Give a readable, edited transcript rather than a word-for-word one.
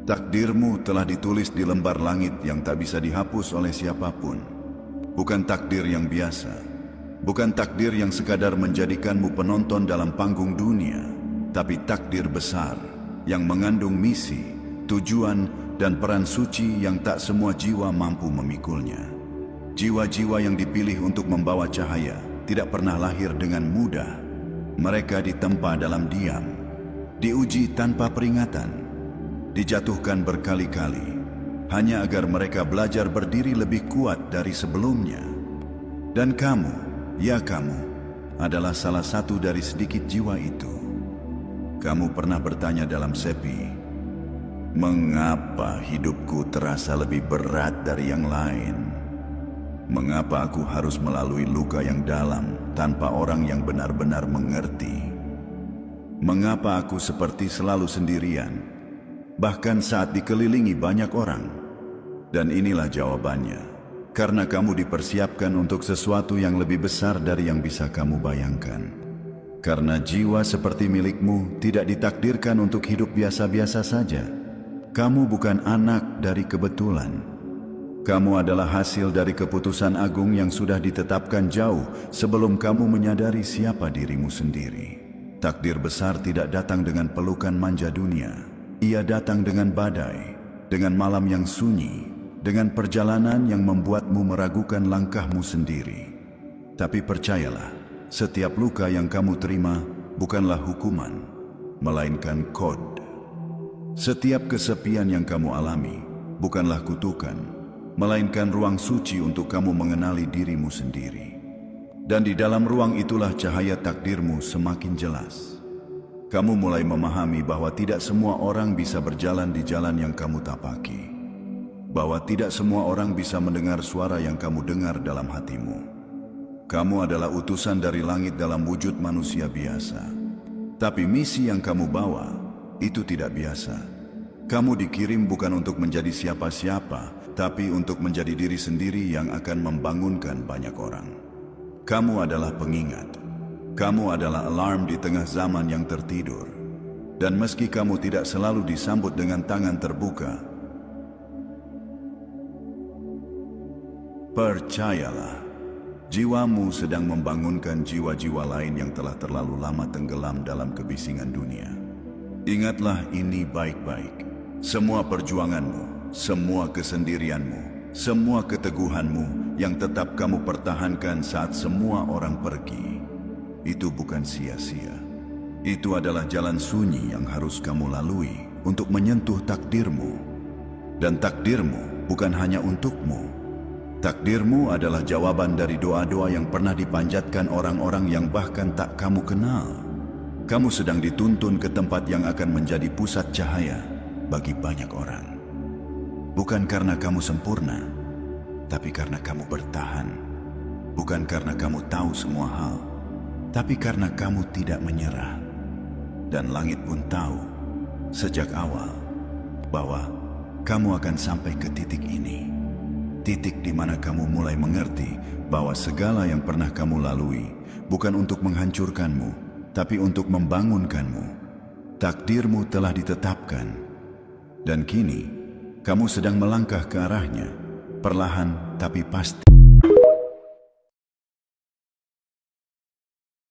Takdirmu telah ditulis di lembar langit yang tak bisa dihapus oleh siapapun. Bukan takdir yang biasa, bukan takdir yang sekadar menjadikanmu penonton dalam panggung dunia, tapi takdir besar yang mengandung misi, tujuan, dan peran suci yang tak semua jiwa mampu memikulnya. Jiwa-jiwa yang dipilih untuk membawa cahaya tidak pernah lahir dengan mudah. Mereka ditempa dalam diam, diuji tanpa peringatan, dijatuhkan berkali-kali, hanya agar mereka belajar berdiri lebih kuat dari sebelumnya. Dan kamu, ya kamu, adalah salah satu dari sedikit jiwa itu. Kamu pernah bertanya dalam sepi, mengapa hidupku terasa lebih berat dari yang lain? Mengapa aku harus melalui luka yang dalam tanpa orang yang benar-benar mengerti? Mengapa aku seperti selalu sendirian, bahkan saat dikelilingi banyak orang? Dan inilah jawabannya. Karena kamu dipersiapkan untuk sesuatu yang lebih besar dari yang bisa kamu bayangkan. Karena jiwa seperti milikmu tidak ditakdirkan untuk hidup biasa-biasa saja. Kamu bukan anak dari kebetulan. Kamu adalah hasil dari keputusan agung yang sudah ditetapkan jauh sebelum kamu menyadari siapa dirimu sendiri. Takdir besar tidak datang dengan pelukan manja dunia. Ia datang dengan badai, dengan malam yang sunyi, dengan perjalanan yang membuatmu meragukan langkahmu sendiri. Tapi percayalah, setiap luka yang kamu terima bukanlah hukuman, melainkan kod. Setiap kesepian yang kamu alami bukanlah kutukan, melainkan ruang suci untuk kamu mengenali dirimu sendiri. Dan di dalam ruang itulah cahaya takdirmu semakin jelas. Kamu mulai memahami bahwa tidak semua orang bisa berjalan di jalan yang kamu tapaki. Bahwa tidak semua orang bisa mendengar suara yang kamu dengar dalam hatimu. Kamu adalah utusan dari langit dalam wujud manusia biasa. Tapi misi yang kamu bawa itu tidak biasa. Kamu dikirim bukan untuk menjadi siapa-siapa, tapi untuk menjadi diri sendiri yang akan membangunkan banyak orang. Kamu adalah pengingat. Kamu adalah alarm di tengah zaman yang tertidur. Dan meski kamu tidak selalu disambut dengan tangan terbuka, percayalah, jiwamu sedang membangunkan jiwa-jiwa lain yang telah terlalu lama tenggelam dalam kebisingan dunia. Ingatlah ini baik-baik. Semua perjuanganmu, semua kesendirianmu, semua keteguhanmu yang tetap kamu pertahankan saat semua orang pergi, itu bukan sia-sia. Itu adalah jalan sunyi yang harus kamu lalui untuk menyentuh takdirmu. Dan takdirmu bukan hanya untukmu. Takdirmu adalah jawaban dari doa-doa yang pernah dipanjatkan orang-orang yang bahkan tak kamu kenal. Kamu sedang dituntun ke tempat yang akan menjadi pusat cahaya bagi banyak orang. Bukan karena kamu sempurna, tapi karena kamu bertahan. Bukan karena kamu tahu semua hal, tapi karena kamu tidak menyerah. Dan langit pun tahu sejak awal bahwa kamu akan sampai ke titik ini. Titik di mana kamu mulai mengerti bahwa segala yang pernah kamu lalui bukan untuk menghancurkanmu, tapi untuk membangunkanmu. Takdirmu telah ditetapkan, dan kini kamu sedang melangkah ke arahnya, perlahan tapi pasti.